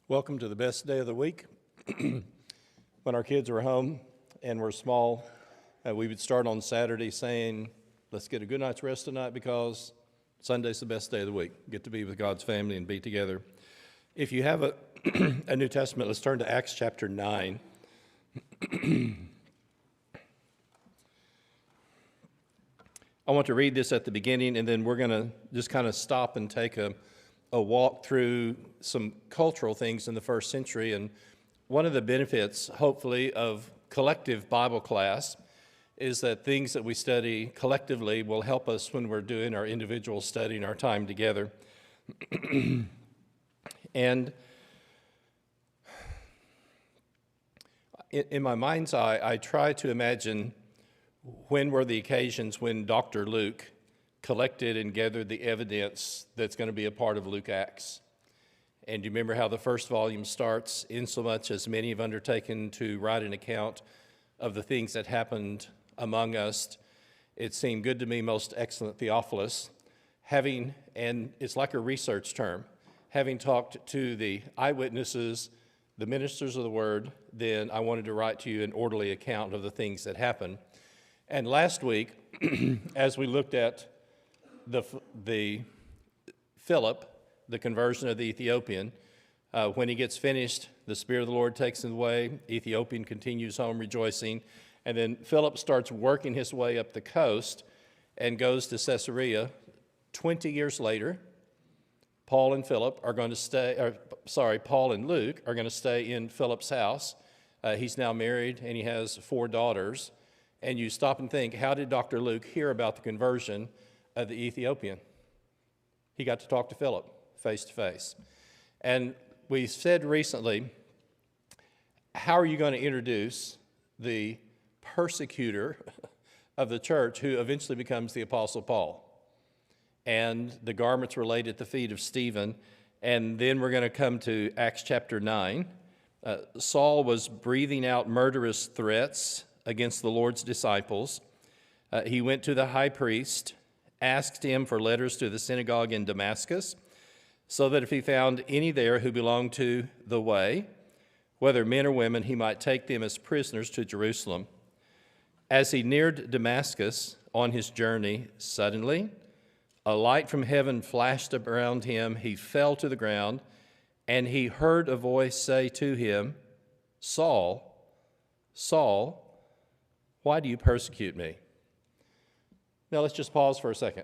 Welcome to the best day of the week. When our kids were home and were small, we would start on Saturday saying, let's get a good night's rest tonight because Sunday's the best day of the week. Get to be with God's family and be together. If you have a New Testament, let's turn to Acts chapter 9. I want to read this at the beginning, and then we're going to just kind of stop and take a walk through some cultural things in the first century. And one of the benefits, hopefully, of collective Bible class is that things that we study collectively will help us when we're doing our individual study and our time together. And in my mind's eye, I try to imagine when were the occasions when Dr. Luke collected and gathered the evidence that's going to be a part of Luke Acts. And you remember how the first volume starts, insomuch as many have undertaken to write an account of the things that happened among us. It seemed good to me, most excellent Theophilus, and it's like a research term, having talked to the eyewitnesses, the ministers of the word, then I wanted to write to you an orderly account of the things that happened. And last week, as we looked at the Philip, the conversion of the Ethiopian, when he gets finished, the Spirit of the Lord takes him away. Ethiopian continues home rejoicing. And then Philip starts working his way up the coast and goes to Caesarea. 20 years later, Paul and Luke are going to stay in Philip's house. He's now married and he has 4 daughters. And you stop and think, how did Dr. Luke hear about the conversion of the Ethiopian? He got to talk to Philip face to face. And we said recently, how are you going to introduce the persecutor of the church who eventually becomes the Apostle Paul? And the garments were laid at the feet of Stephen. And then we're going to come to Acts chapter 9. Saul was breathing out murderous threats against the Lord's disciples. He went to the high priest, asked him for letters to the synagogue in Damascus, so that if he found any there who belonged to the way, whether men or women, he might take them as prisoners to Jerusalem. As he neared Damascus on his journey, suddenly a light from heaven flashed around him. He fell to the ground, and he heard a voice say to him, "Saul, Saul, why do you persecute me?" Now let's just pause for a second.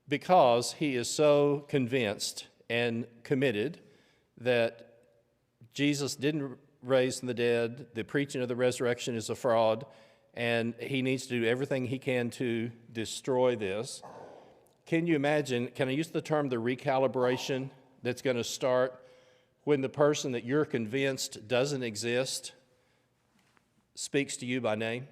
Because he is so convinced and committed that Jesus didn't raise from the dead, the preaching of the resurrection is a fraud, and he needs to do everything he can to destroy this. Can you imagine, can I use the term the recalibration that's going to start when the person that you're convinced doesn't exist speaks to you by name?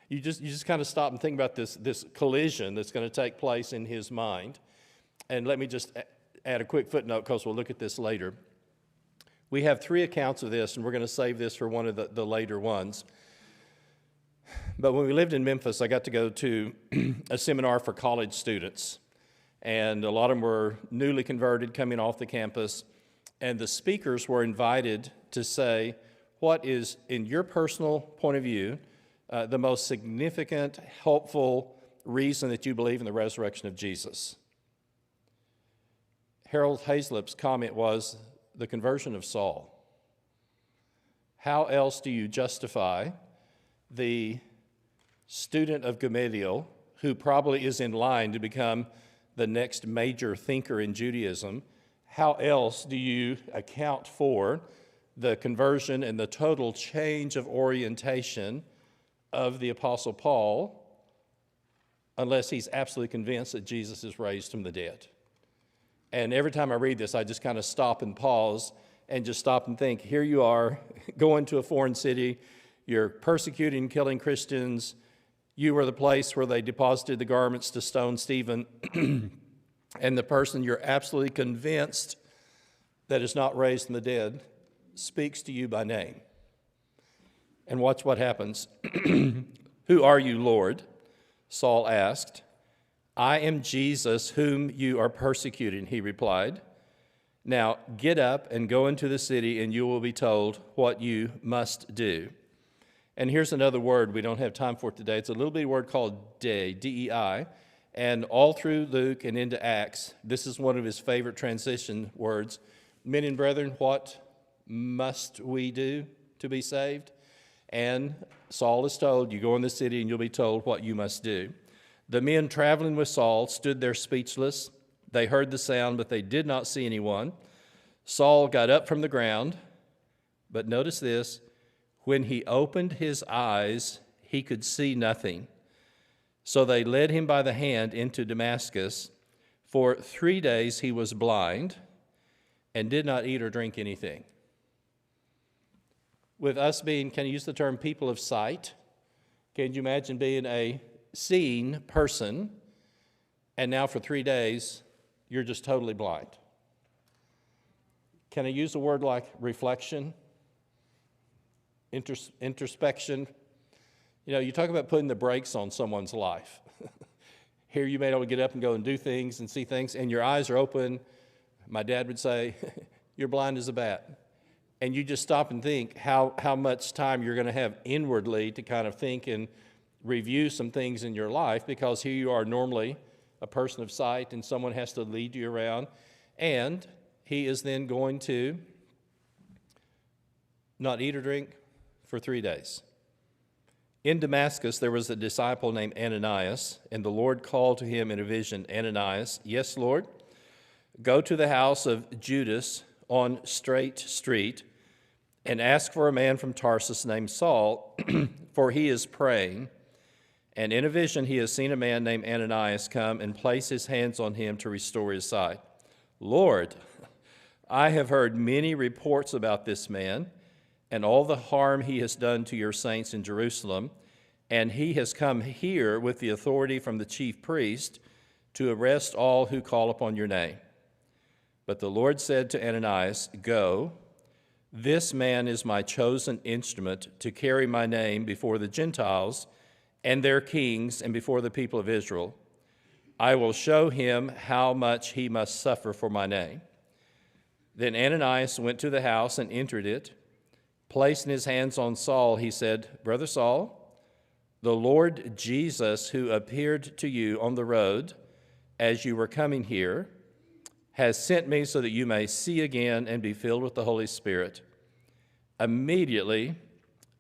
You just kind of stop and think about this collision that's going to take place in his mind. And let me just add a quick footnote because we'll look at this later. We have 3 accounts of this, and we're going to save this for one of the later ones. But when we lived in Memphis, I got to go to a seminar for college students. And a lot of them were newly converted, coming off the campus. And the speakers were invited to say, what is, in your personal point of view, the most significant, helpful reason that you believe in the resurrection of Jesus? Harold Hazlitt's comment was the conversion of Saul. How else do you justify the student of Gamaliel, who probably is in line to become the next major thinker in Judaism? How else do you account for the conversion and the total change of orientation of the Apostle Paul unless he's absolutely convinced that Jesus is raised from the dead? And every time I read this, I just kind of stop and pause and just stop and think, here you are going to a foreign city, you're persecuting, killing Christians, you were the place where they deposited the garments to stone Stephen, and the person you're absolutely convinced that is not raised from the dead speaks to you by name. And watch what happens. "Who are you, Lord?" Saul asked. "I am Jesus whom you are persecuting," he replied. Now get up and go into the city, and you will be told what you must do. And here's another word we don't have time for today. It's a little bitty word called dei, D-E-I. And all through Luke and into Acts, this is one of his favorite transition words. Men and brethren, what must we do to be saved? And Saul is told, you go in the city and you'll be told what you must do. The men traveling with Saul stood there speechless. They heard the sound, but they did not see anyone. Saul got up from the ground, but notice this, when he opened his eyes, he could see nothing. So they led him by the hand into Damascus. For 3 days he was blind and did not eat or drink anything. With us being, can I use the term people of sight? Can you imagine being a seeing person, and now for 3 days you're just totally blind? Can I use a word like reflection, introspection? You know, you talk about putting the brakes on someone's life. Here you may be able to get up and go and do things and see things, and your eyes are open. My dad would say, you're blind as a bat. And you just stop and think how much time you're going to have inwardly to kind of think and review some things in your life, because here you are normally a person of sight and someone has to lead you around, and he is then going to not eat or drink for 3 days. In Damascus, there was a disciple named Ananias, and the Lord called to him in a vision, Ananias. Yes, Lord. Go to the house of Judas on Straight Street and ask for a man from Tarsus named Saul, for he is praying. And in a vision, he has seen a man named Ananias come and place his hands on him to restore his sight. Lord, I have heard many reports about this man and all the harm he has done to your saints in Jerusalem, and he has come here with the authority from the chief priest to arrest all who call upon your name. But the Lord said to Ananias, Go, this man is my chosen instrument to carry my name before the Gentiles and their kings and before the people of Israel. I will show him how much he must suffer for my name. Then Ananias went to the house and entered it. Placing his hands on Saul, he said, Brother Saul, the Lord Jesus, who appeared to you on the road as you were coming here, has sent me so that you may see again and be filled with the Holy Spirit. Immediately,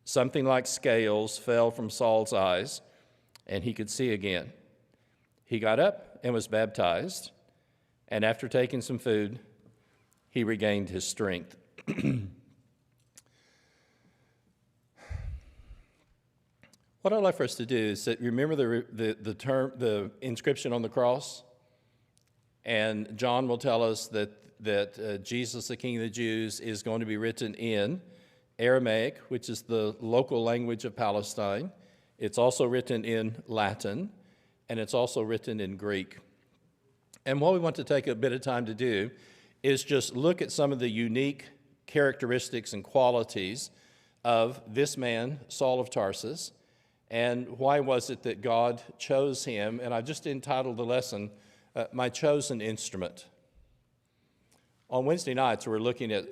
something like scales fell from Saul's eyes, and he could see again. He got up and was baptized, and after taking some food, he regained his strength. What I'd like for us to do is that, remember the inscription on the cross? And John will tell us that Jesus, the King of the Jews, is going to be written in Aramaic, which is the local language of Palestine. It's also written in Latin, and it's also written in Greek. And what we want to take a bit of time to do is just look at some of the unique characteristics and qualities of this man, Saul of Tarsus, and why was it that God chose him. And I've just entitled the lesson, My Chosen Instrument. On Wednesday nights, we're looking at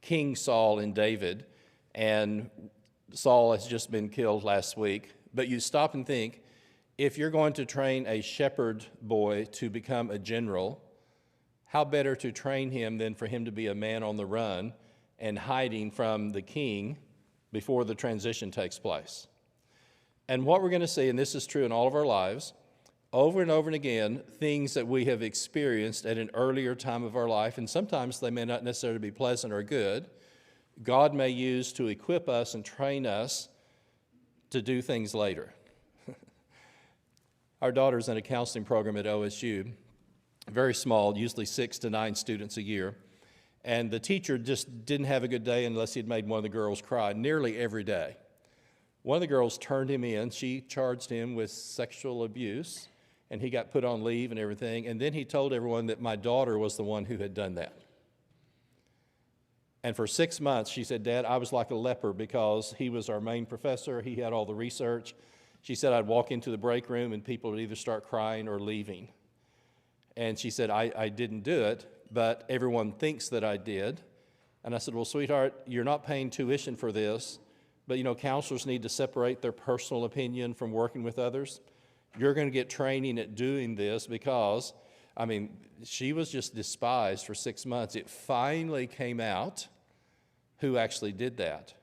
King Saul and David, and Saul has just been killed last week. But you stop and think, if you're going to train a shepherd boy to become a general, how better to train him than for him to be a man on the run and hiding from the king before the transition takes place? And what we're going to see, and this is true in all of our lives, over and over and again, things that we have experienced at an earlier time of our life, and sometimes they may not necessarily be pleasant or good, God may use to equip us and train us to do things later. Our daughter's in a counseling program at OSU, very small, usually 6 to 9 students a year, and the teacher just didn't have a good day unless he'd made one of the girls cry nearly every day. One of the girls turned him in. She charged him with sexual abuse, and he got put on leave and everything. And then he told everyone that my daughter was the one who had done that. And for 6 months, she said, Dad, I was like a leper because he was our main professor. He had all the research. She said, I'd walk into the break room and people would either start crying or leaving. And she said, I didn't do it, but everyone thinks that I did. And I said, well, sweetheart, you're not paying tuition for this, but counselors need to separate their personal opinion from working with others. You're going to get training at doing this because, she was just despised for 6 months. It finally came out who actually did that.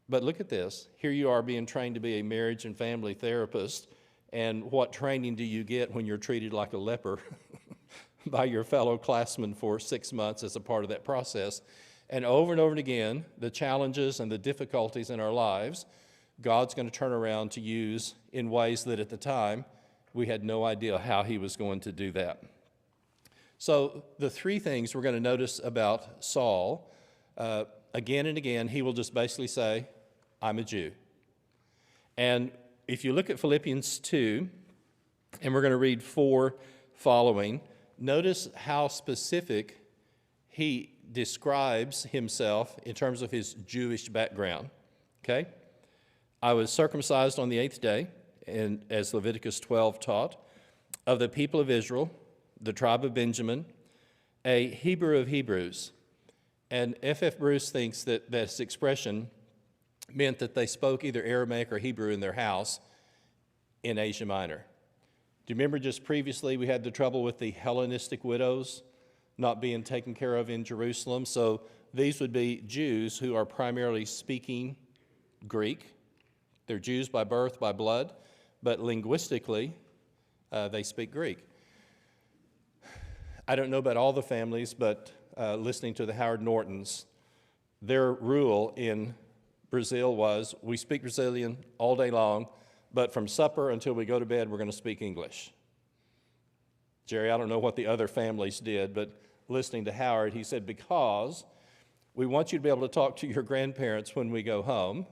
But look at this. Here you are being trained to be a marriage and family therapist, and what training do you get when you're treated like a leper by your fellow classmen for 6 months as a part of that process? And over again, the challenges and the difficulties in our lives, God's going to turn around to use in ways that at the time we had no idea how he was going to do that. So the three things we're going to notice about Saul, again and again, he will just basically say, I'm a Jew. And if you look at Philippians 2, and we're going to read 4 following, notice how specific he describes himself in terms of his Jewish background. Okay? I was circumcised on the 8th day, and as Leviticus 12 taught, of the people of Israel, the tribe of Benjamin, a Hebrew of Hebrews. And F.F. Bruce thinks that this expression meant that they spoke either Aramaic or Hebrew in their house in Asia Minor. Do you remember just previously we had the trouble with the Hellenistic widows not being taken care of in Jerusalem? So these would be Jews who are primarily speaking Greek. They're Jews by birth, by blood, but linguistically, they speak Greek. I don't know about all the families, but listening to the Howard Nortons, their rule in Brazil was, we speak Brazilian all day long, but from supper until we go to bed, we're going to speak English. Jerry, I don't know what the other families did, but listening to Howard, he said, because we want you to be able to talk to your grandparents when we go home.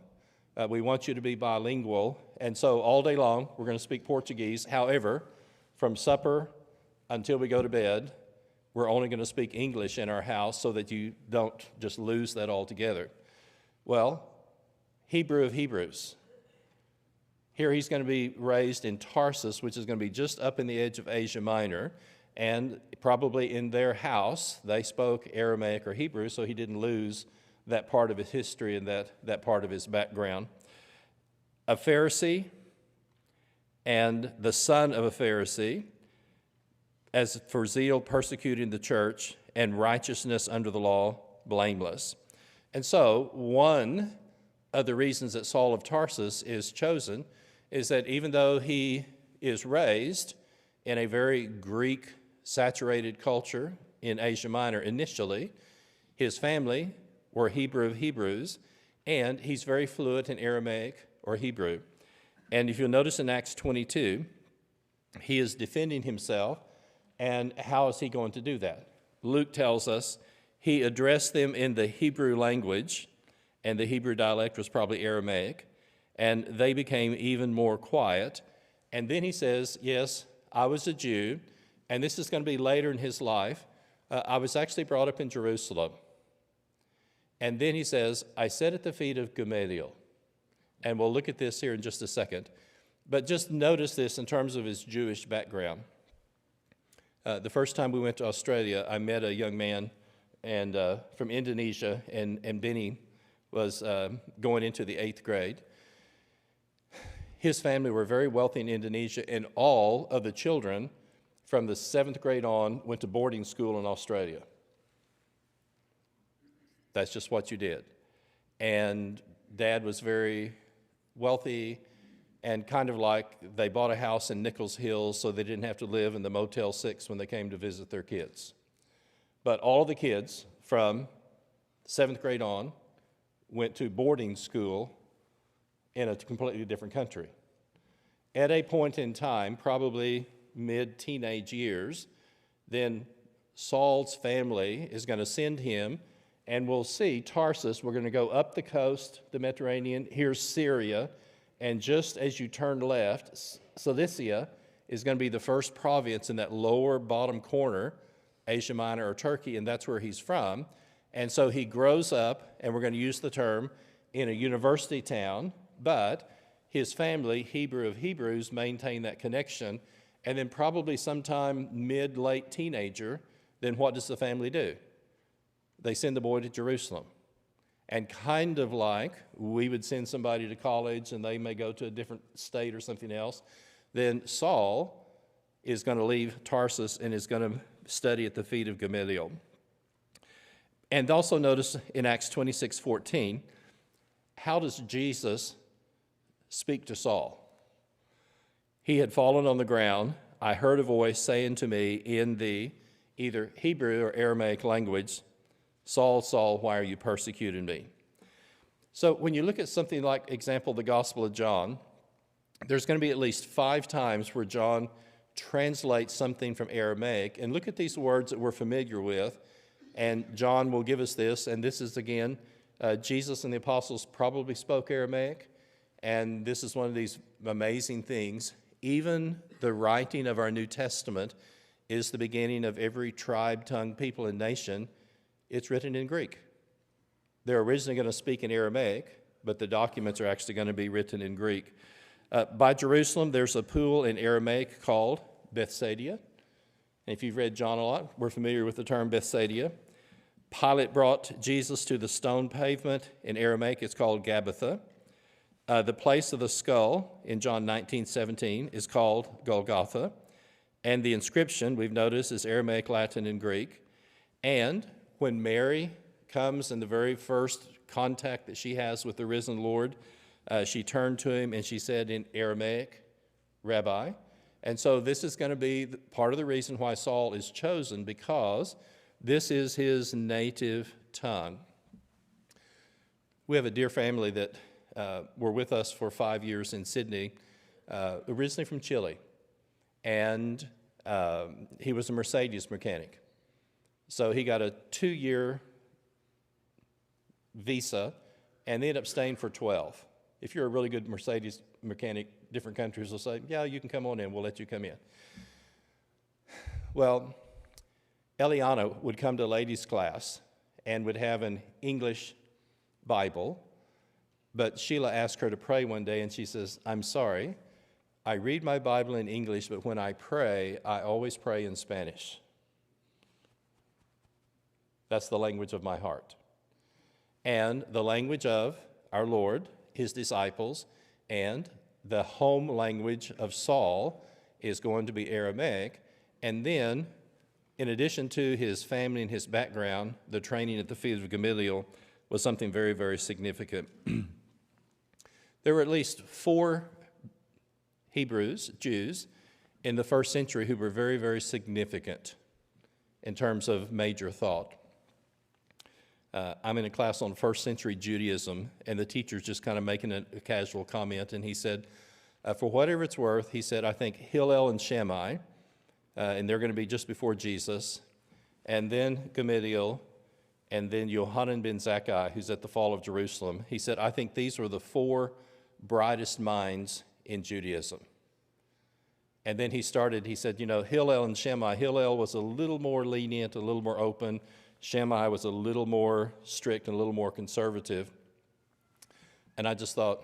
We want you to be bilingual, and so all day long, we're going to speak Portuguese. However, from supper until we go to bed, we're only going to speak English in our house so that you don't just lose that altogether. Well, Hebrew of Hebrews. Here he's going to be raised in Tarsus, which is going to be just up in the edge of Asia Minor, and probably in their house, they spoke Aramaic or Hebrew, so he didn't lose that part of his history and that part of his background. A Pharisee and the son of a Pharisee, as for zeal persecuting the church and righteousness under the law, blameless. And so one of the reasons that Saul of Tarsus is chosen is that even though he is raised in a very Greek-saturated culture in Asia Minor initially, his family were Hebrew of Hebrews, and he's very fluent in Aramaic or Hebrew. And if you'll notice in Acts 22, he is defending himself. And how is he going to do that? Luke tells us he addressed them in the Hebrew language, and the Hebrew dialect was probably Aramaic, and they became even more quiet. And then he says, yes, I was a Jew, and this is going to be later in his life. I was actually brought up in Jerusalem. And then he says, I sat at the feet of Gamaliel. And we'll look at this here in just a second. But just notice this in terms of his Jewish background. The first time we went to Australia, I met a young man from Indonesia, and Benny was going into the 8th grade. His family were very wealthy in Indonesia, and all of the children from the 7th grade on went to boarding school in Australia. That's just what you did. And Dad was very wealthy, and kind of like they bought a house in Nichols Hills so they didn't have to live in the Motel 6 when they came to visit their kids. But all the kids from 7th grade on went to boarding school in a completely different country. At a point in time, probably mid-teenage years, then Saul's family is going to send him, and we'll see Tarsus. We're going to go up the coast, the Mediterranean. Here's Syria. And just as you turn left, Cilicia is going to be the first province in that lower bottom corner, Asia Minor or Turkey, and that's where he's from. And so he grows up, and we're going to use the term, in a university town, but his family, Hebrew of Hebrews, maintain that connection. And then probably sometime mid-late teenager, then what does the family do? They send the boy to Jerusalem. And kind of like we would send somebody to college and they may go to a different state or something else, then Saul is going to leave Tarsus and is going to study at the feet of Gamaliel. And also notice in Acts 26:14, how does Jesus speak to Saul? He had fallen on the ground. I heard a voice saying to me in the either Hebrew or Aramaic language, Saul, Saul, why are you persecuting me? So when you look at something like, example, the Gospel of John, there's going to be at least 5 times where John translates something from Aramaic. And look at these words that we're familiar with. And John will give us this. And this is, again, Jesus and the apostles probably spoke Aramaic. And this is one of these amazing things. Even the writing of our New Testament is the beginning of every tribe, tongue, people, and nation. It's written in Greek. They're originally going to speak in Aramaic, but the documents are actually going to be written in Greek. By Jerusalem, there's a pool in Aramaic called Bethsaida. And if you've read John a lot, we're familiar with the term Bethsaida. Pilate brought Jesus to the stone pavement. In Aramaic, it's called Gabbatha. The place of the skull in John 19:17 is called Golgotha. And the inscription, we've noticed, is Aramaic, Latin, and Greek. And when Mary comes in the very first contact that she has with the risen Lord, she turned to him and she said in Aramaic, Rabbi. And so this is going to be part of the reason why Saul is chosen, because this is his native tongue. We have a dear family that were with us for 5 years in Sydney, originally from Chile. And he was a Mercedes mechanic. So he got a 2-year visa and they ended up staying for 12. If you're a really good Mercedes mechanic, different countries will say, yeah, you can come on in, we'll let you come in. Well, Eliana would come to ladies' class and would have an English Bible, but Sheila asked her to pray one day and she says, I'm sorry, I read my Bible in English, but when I pray, I always pray in Spanish. That's the language of my heart. And the language of our Lord, his disciples, and the home language of Saul is going to be Aramaic. And then, in addition to his family and his background, the training at the feet of Gamaliel was something very, very significant. There were at least 4 Hebrews, Jews, in the first century who were very, very significant in terms of major thought. I'm in a class on first century Judaism, and the teacher's just kind of making a casual comment, and he said, for whatever it's worth, he said, I think Hillel and Shammai, and they're going to be just before Jesus, and then Gamaliel, and then Yohanan ben Zakkai, who's at the fall of Jerusalem. He said, I think these were the 4 brightest minds in Judaism. And then he said, Hillel and Shammai. Hillel was a little more lenient, a little more open. Shammai was a little more strict and a little more conservative. And I just thought,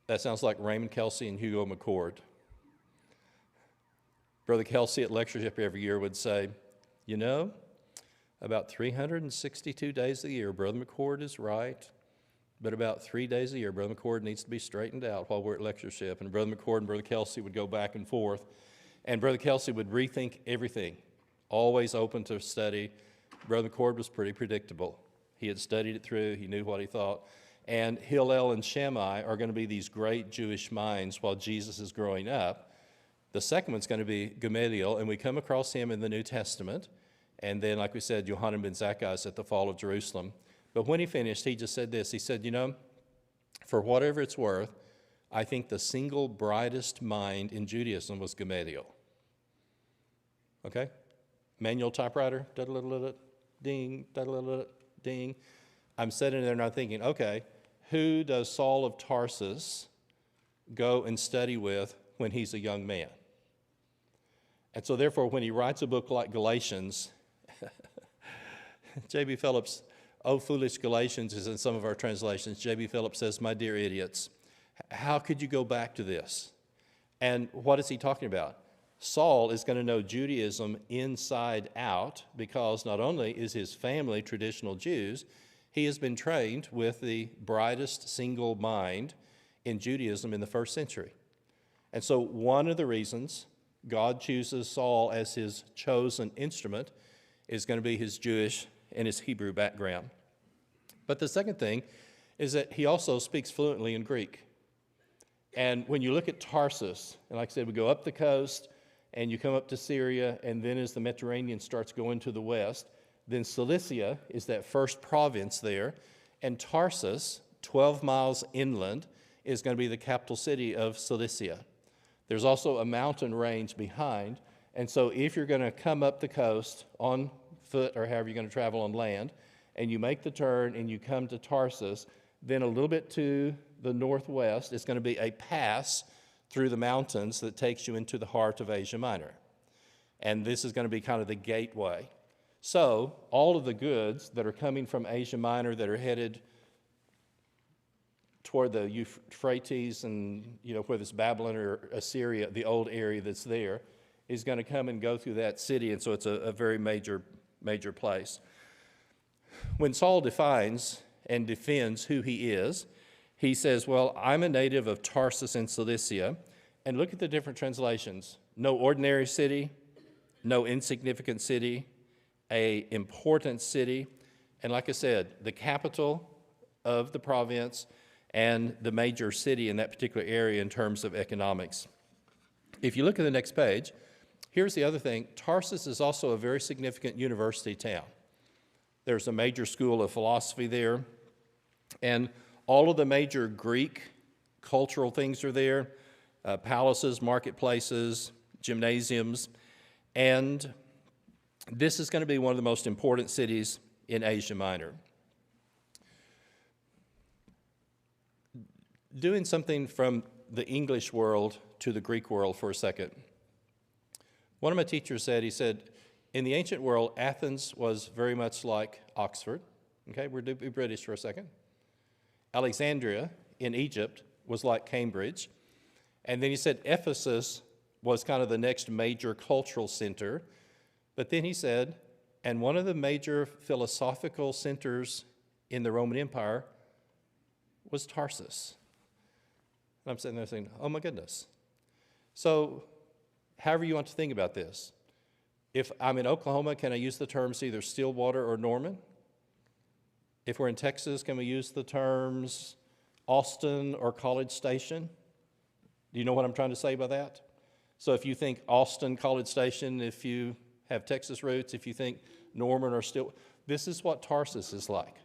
that sounds like Raymond Kelsey and Hugo McCord. Brother Kelsey at lectureship every year would say, about 362 days a year, Brother McCord is right, but about 3 days a year, Brother McCord needs to be straightened out while we're at lectureship. And Brother McCord and Brother Kelsey would go back and forth. And Brother Kelsey would rethink everything, always open to study. Brother McCord was pretty predictable. He had studied it through. He knew what he thought. And Hillel and Shammai are going to be these great Jewish minds while Jesus is growing up. The second one's going to be Gamaliel, and we come across him in the New Testament. And then, like we said, Yohanan ben Zakkai is at the fall of Jerusalem. But when he finished, he just said this. He said, for whatever it's worth, I think the single brightest mind in Judaism was Gamaliel. Okay? Manual typewriter, da-da-da-da-da, ding, da-da-da-da-da, ding. I'm sitting there and I'm thinking, okay, who does Saul of Tarsus go and study with when he's a young man? And so therefore, when he writes a book like Galatians, J.B. Phillips, "Oh, foolish Galatians" is in some of our translations. J.B. Phillips says, my dear idiots, how could you go back to this? And what is he talking about? Saul is going to know Judaism inside out because not only is his family traditional Jews, he has been trained with the brightest single mind in Judaism in the first century. And so one of the reasons God chooses Saul as his chosen instrument is going to be his Jewish and his Hebrew background. But the second thing is that he also speaks fluently in Greek. And when you look at Tarsus, and like I said, we go up the coast, and you come up to Syria, and then as the Mediterranean starts going to the west, then Cilicia is that first province there, and Tarsus, 12 miles inland, is going to be the capital city of Cilicia. There's also a mountain range behind, and so if you're going to come up the coast on foot or however you're going to travel on land, and you make the turn and you come to Tarsus, then a little bit to the northwest is going to be a pass through the mountains that takes you into the heart of Asia Minor. And this is going to be kind of the gateway. So all of the goods that are coming from Asia Minor that are headed toward the Euphrates and, whether it's Babylon or Assyria, the old area that's there, is going to come and go through that city. And so it's a very major place. When Saul defines and defends who he is, he says, well, I'm a native of Tarsus in Cilicia. And look at the different translations. No ordinary city, no insignificant city, an important city. And like I said, the capital of the province and the major city in that particular area in terms of economics. If you look at the next page, here's the other thing. Tarsus is also a very significant university town. There's a major school of philosophy there, and all of the major Greek cultural things are there, palaces, marketplaces, gymnasiums, and this is going to be one of the most important cities in Asia Minor. Doing something from the English world to the Greek world for a second. One of my teachers said, he said, in the ancient world, Athens was very much like Oxford. Okay, we're British for a second. Alexandria in Egypt was like Cambridge. And then he said Ephesus was kind of the next major cultural center. But then he said, and one of the major philosophical centers in the Roman Empire was Tarsus. And I'm sitting there saying, oh my goodness. So however you want to think about this. If I'm in Oklahoma, can I use the terms either Stillwater or Norman? If we're in Texas, can we use the terms Austin or College Station? Do you know what I'm trying to say by that? So if you think Austin, College Station, if you have Texas roots, if you think Norman or Stillwater, this is what Tarsus is like.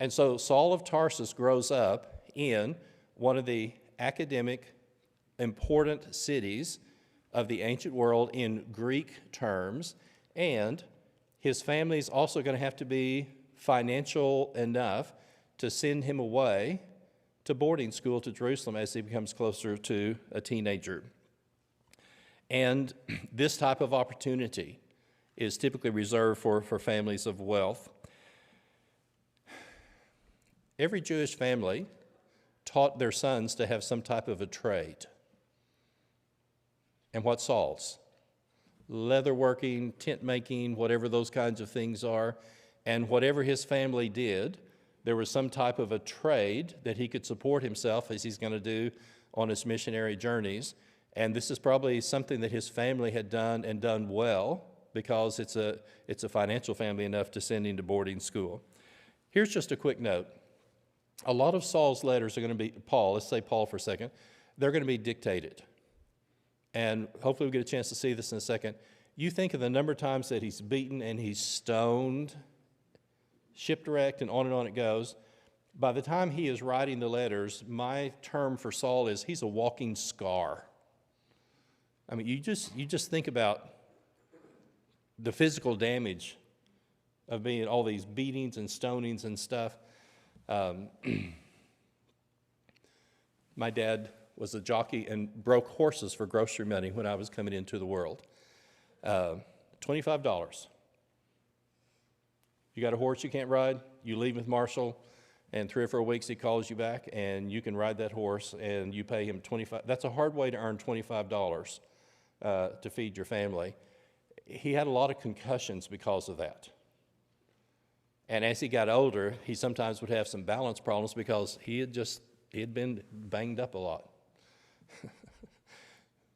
And so Saul of Tarsus grows up in one of the academic, important cities of the ancient world in Greek terms, and his family is also going to have to be financial enough to send him away to boarding school to Jerusalem as he becomes closer to a teenager. And this type of opportunity is typically reserved for families of wealth. Every Jewish family taught their sons to have some type of a trade. And what Saul's? Leatherworking, tent making, whatever those kinds of things are. And whatever his family did, there was some type of a trade that he could support himself as he's going to do on his missionary journeys. And this is probably something that his family had done and done well because it's a financial family enough to send him to boarding school. Here's just a quick note. A lot of Saul's letters are going to be, let's say Paul for a second, they're going to be dictated. And hopefully we'll get a chance to see this in a second. You think of the number of times that he's beaten and he's stoned, shipwrecked, and on it goes. By the time he is writing the letters, my term for Saul is he's a walking scar. I mean, you just think about the physical damage of being all these beatings and stonings and stuff. My dad was a jockey and broke horses for grocery money when I was coming into the world. $25. You got a horse you can't ride, you leave with Marshall, and 3 or 4 weeks he calls you back, and you can ride that horse, and you pay him $25. That's a hard way to earn $25. to feed your family. He had a lot of concussions because of that. And as he got older, he sometimes would have some balance problems because he had been banged up a lot.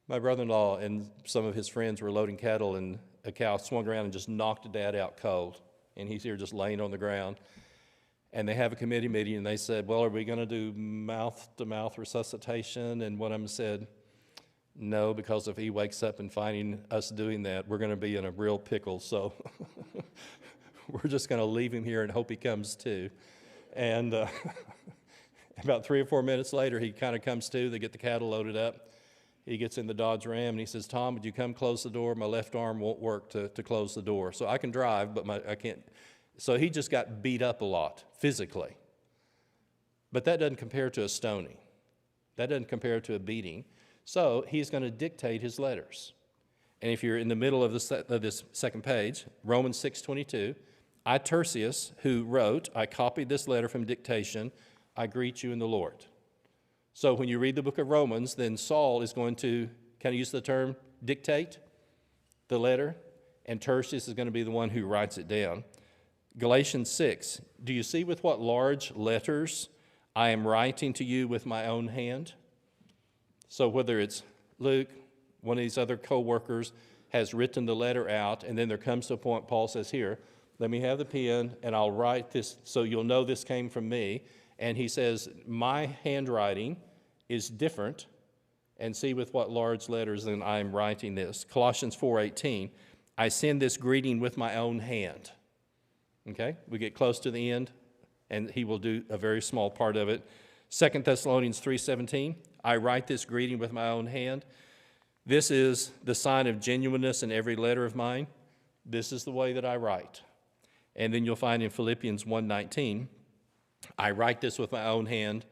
My brother-in-law and some of his friends were loading cattle, and a cow swung around and just knocked Dad out cold. And he's here just laying on the ground. And they have a committee meeting, and they said, well, are we going to do mouth-to-mouth resuscitation? And one of them said, no, because if he wakes up and finding us doing that, we're going to be in a real pickle. So we're just going to leave him here and hope he comes to. And about 3 or 4 minutes later, he kind of comes to. They get the cattle loaded up. He gets in the Dodge Ram, and he says, Tom, would you come close the door? My left arm won't work to close the door. So I can drive, but I can't. So he just got beat up a lot physically. But that doesn't compare to a stoning. That doesn't compare to a beating. So he's going to dictate his letters. And if you're in the middle of this second page, Romans 6:22, I, Tertius, who wrote, I copied this letter from dictation. I greet you in the Lord. So when you read the book of Romans, then Saul is going to, can I use the term, dictate the letter? And Tertius is going to be the one who writes it down. Galatians 6, do you see with what large letters I am writing to you with my own hand? So whether it's Luke, one of these other co-workers has written the letter out, and then there comes to a point Paul says, here, let me have the pen, and I'll write this so you'll know this came from me. And he says, my handwriting is different, and see with what large letters then I am writing this. Colossians 4:18, I send this greeting with my own hand. Okay, we get close to the end, and he will do a very small part of it. 2 Thessalonians 3:17, I write this greeting with my own hand. This is the sign of genuineness in every letter of mine. This is the way that I write. And then you'll find in Philippians 1:19, I write this with my own hand,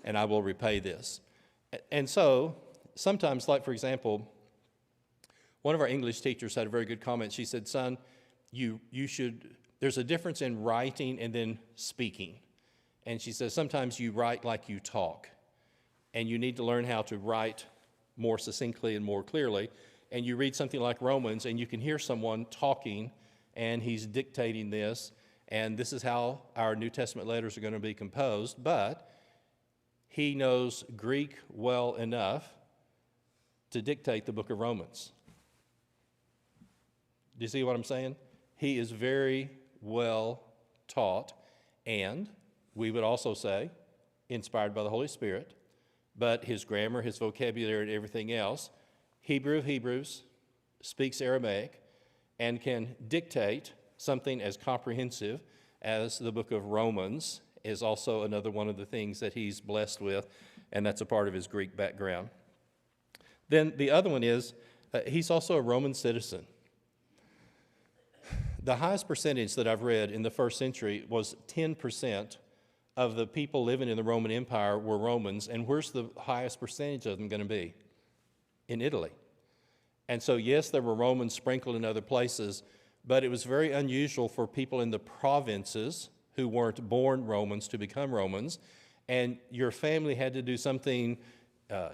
and I will repay this. And so, sometimes, like for example, one of our English teachers had a very good comment. She said, son, there's a difference in writing and then speaking. And she says, sometimes you write like you talk, and you need to learn how to write more succinctly and more clearly. And you read something like Romans, and you can hear someone talking, and he's dictating this, and this is how our New Testament letters are going to be composed, but he knows Greek well enough to dictate the book of Romans. Do you see what I'm saying? He is very well taught, and we would also say inspired by the Holy Spirit, but his grammar, his vocabulary, and everything else, Hebrew of Hebrews, speaks Aramaic, and can dictate something as comprehensive as the book of Romans is also another one of the things that he's blessed with, and that's a part of his Greek background. Then the other one is he's also a Roman citizen. The highest percentage that I've read in the first century was 10% of the people living in the Roman Empire were Romans, and where's the highest percentage of them going to be? In Italy. And so, yes, there were Romans sprinkled in other places, but it was very unusual for people in the provinces who weren't born Romans to become Romans, and your family had to do something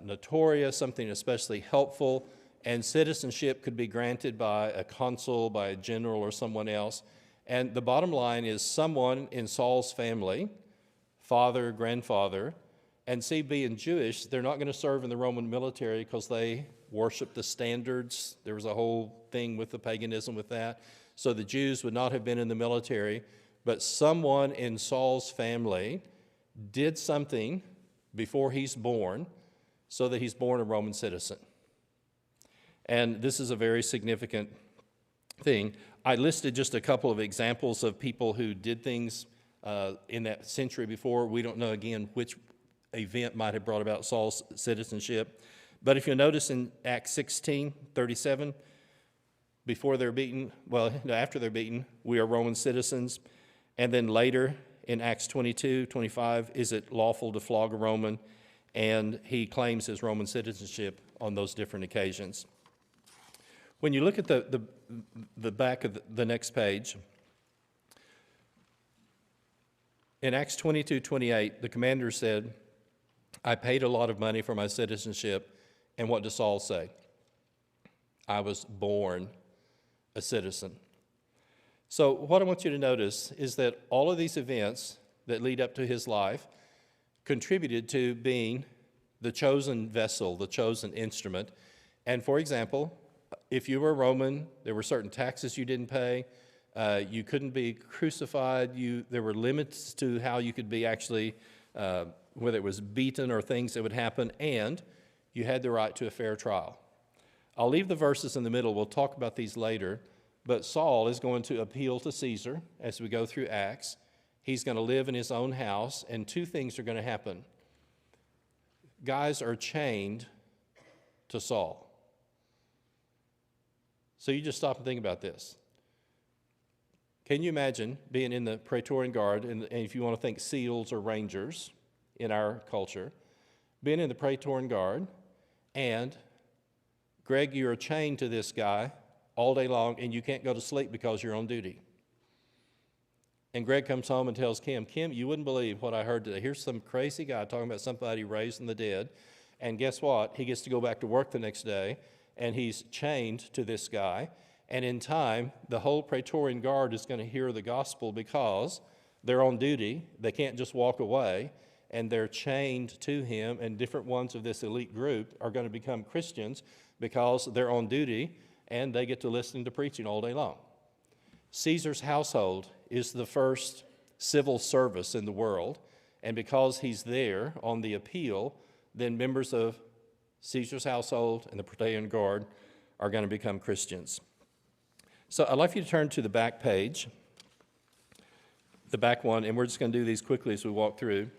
notorious, something especially helpful, and citizenship could be granted by a consul, by a general, or someone else. And the bottom line is someone in Saul's family, father, grandfather, and see, being Jewish, they're not going to serve in the Roman military because they worship the standards. There was a whole thing with the paganism with that. So the Jews would not have been in the military, but someone in Saul's family did something before he's born so that he's born a Roman citizen. And this is a very significant thing. I listed just a couple of examples of people who did things in that century before. We don't know, again, which event might have brought about Saul's citizenship. But if you'll notice in Acts 16:37, before they're beaten, well, after they're beaten, we are Roman citizens. And then later in Acts 22:25, is it lawful to flog a Roman? And he claims his Roman citizenship on those different occasions. When you look at the back of the next page, in Acts 22:28, the commander said, I paid a lot of money for my citizenship. And what does Saul say? I was born a citizen. So what I want you to notice is that all of these events that lead up to his life contributed to being the chosen vessel, the chosen instrument. And for example, if you were Roman, there were certain taxes you didn't pay. You couldn't be crucified. There were limits to how you could be actually, whether it was beaten or things that would happen, and you had the right to a fair trial. I'll leave the verses in the middle. We'll talk about these later. But Saul is going to appeal to Caesar as we go through Acts. He's going to live in his own house, and two things are going to happen. Guys are chained to Saul. So you just stop and think about this. Can you imagine being in the Praetorian Guard, and if you want to think SEALs or Rangers in our culture, being in the Praetorian Guard, and Greg, you're chained to this guy all day long, and you can't go to sleep because you're on duty. And Greg comes home and tells Kim, you wouldn't believe what I heard today. Here's some crazy guy talking about somebody raised from the dead. And guess what? He gets to go back to work the next day, and he's chained to this guy. And in time, the whole Praetorian Guard is going to hear the gospel because they're on duty. They can't just walk away, and they're chained to him. And different ones of this elite group are going to become Christians because they're on duty, and they get to listen to preaching all day long. Caesar's household is the first civil service in the world, and because he's there on the appeal, then members of Caesar's household and the Praetorian Guard are going to become Christians. So I'd like you to turn to the back page, the back one, and we're just going to do these quickly as we walk through.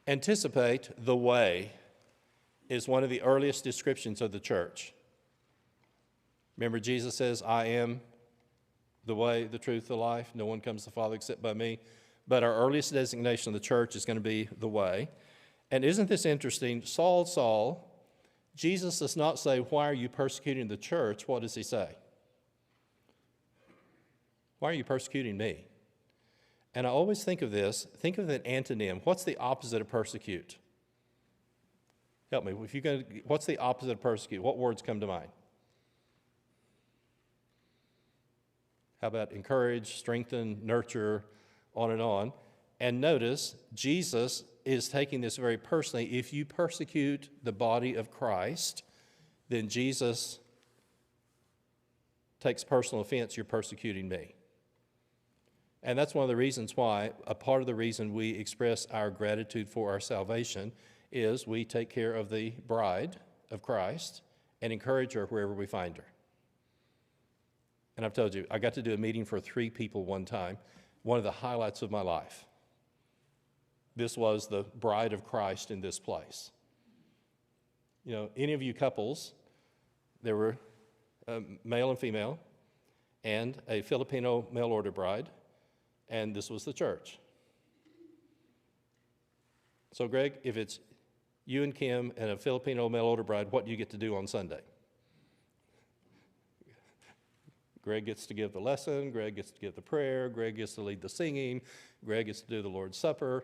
Anticipate the way is one of the earliest descriptions of the church. Remember, Jesus says, I am the way, the truth, the life. No one comes to the Father except by me. But our earliest designation of the church is going to be the way. And isn't this interesting? Saul, Saul, Jesus does not say, why are you persecuting the church? What does he say? Why are you persecuting me? And I always think of this, think of an antonym. What's the opposite of persecute? Help me. What's the opposite of persecute? What words come to mind? How about encourage, strengthen, nurture, on and on? And notice, Jesus is taking this very personally. If you persecute the body of Christ, then Jesus takes personal offense, you're persecuting me. And that's one of the reasons why, a part of the reason we express our gratitude for our salvation is we take care of the bride of Christ and encourage her wherever we find her. And I've told you, I got to do a meeting for 3 people one time, one of the highlights of my life. This was the bride of Christ in this place. You know, any of you couples, there were male and female, and a Filipino mail order bride, and this was the church. So Greg, if it's you and Kim and a Filipino mail order bride, what do you get to do on Sunday? Greg gets to give the lesson, Greg gets to give the prayer, Greg gets to lead the singing, Greg gets to do the Lord's Supper.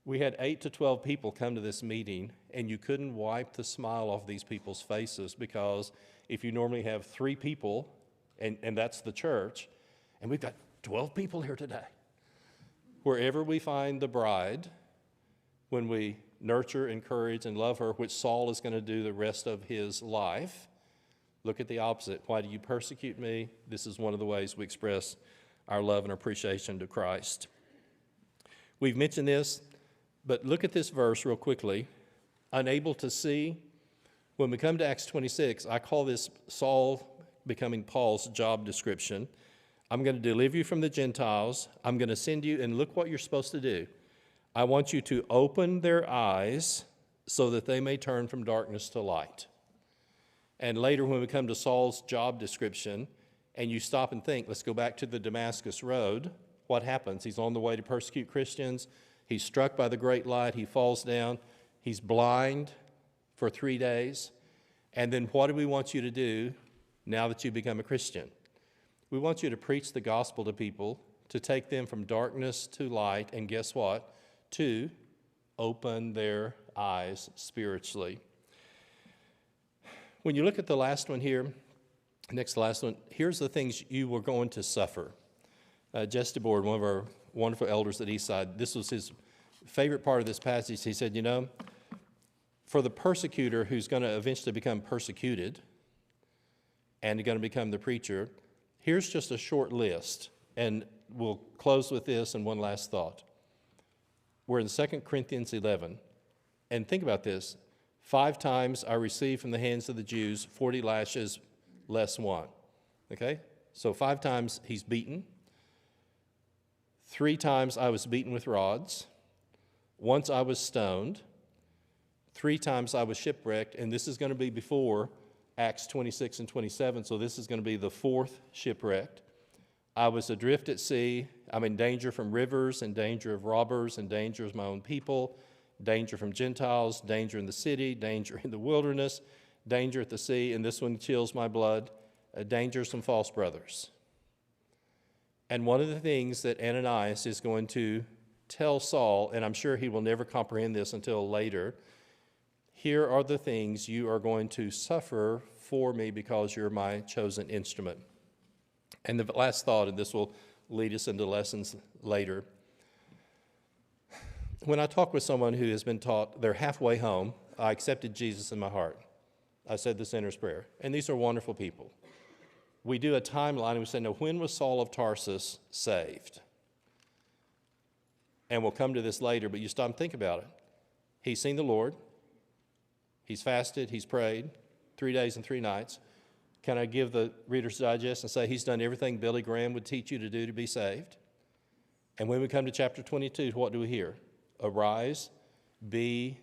We had 8 to 12 people come to this meeting, and you couldn't wipe the smile off these people's faces, because if you normally have 3 people, and that's the church, and we've got 12 people here today. Wherever we find the bride, when we nurture, encourage, and love her, which Saul is going to do the rest of his life, look at the opposite. Why do you persecute me? This is one of the ways we express our love and appreciation to Christ. We've mentioned this, but look at this verse real quickly. Unable to see. When we come to Acts 26, I call this Saul becoming Paul's job description. I'm going to deliver you from the Gentiles. I'm going to send you, and look what you're supposed to do. I want you to open their eyes so that they may turn from darkness to light. And later when we come to Saul's job description, and you stop and think, let's go back to the Damascus Road, what happens? He's on the way to persecute Christians. He's struck by the great light. He falls down. He's blind for 3 days. And then what do we want you to do now that you become a Christian? We want you to preach the gospel to people, to take them from darkness to light, and guess what? To open their eyes spiritually. When you look at the last one here, Next to last one. Here's the things you were going to suffer. Jesse Board, one of our wonderful elders at Eastside, this was his favorite part of this passage. He said, for the persecutor who's going to eventually become persecuted and going to become the preacher, here's just a short list. And we'll close with this and one last thought. We're in 2 Corinthians 11. And think about this. 5 times I received from the hands of the Jews 40 lashes less 1. Okay? So 5 times he's beaten. 3 times I was beaten with rods. Once I was stoned. 3 times I was shipwrecked. And this is going to be before Acts 26 and 27. So this is going to be the 4th shipwreck. I was adrift at sea. I'm in danger from rivers, in danger of robbers, in danger of my own people, danger from Gentiles, danger in the city, danger in the wilderness, danger at the sea, and this one chills my blood, dangers from false brothers. And one of the things that Ananias is going to tell Saul, and I'm sure he will never comprehend this until later, here are the things you are going to suffer for me because you're my chosen instrument. And the last thought, and this will lead us into lessons later. When I talk with someone who has been taught they're halfway home, I accepted Jesus in my heart. I said the sinner's prayer. And these are wonderful people. We do a timeline and we say, now, when was Saul of Tarsus saved? And we'll come to this later, but you stop and think about it. He's seen the Lord. He's fasted. He's prayed 3 days and 3 nights. Can I give the Reader's Digest and say he's done everything Billy Graham would teach you to do to be saved? And when we come to chapter 22, what do we hear? Arise, be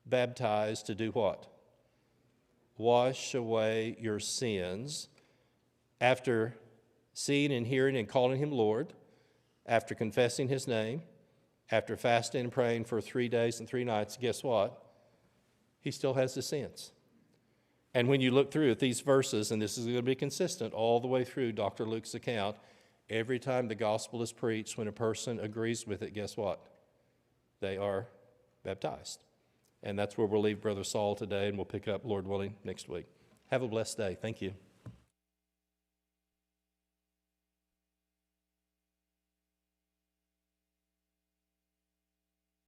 baptized to do what? Wash away your sins. After seeing and hearing and calling him Lord, after confessing his name, after fasting and praying for 3 days and 3 nights, guess what? He still has the sins. And when you look through at these verses, and this is going to be consistent all the way through Dr. Luke's account, every time the gospel is preached, when a person agrees with it, guess what? They are baptized. And that's where we'll leave Brother Saul today, and we'll pick up, Lord willing, next week. Have a blessed day. Thank you.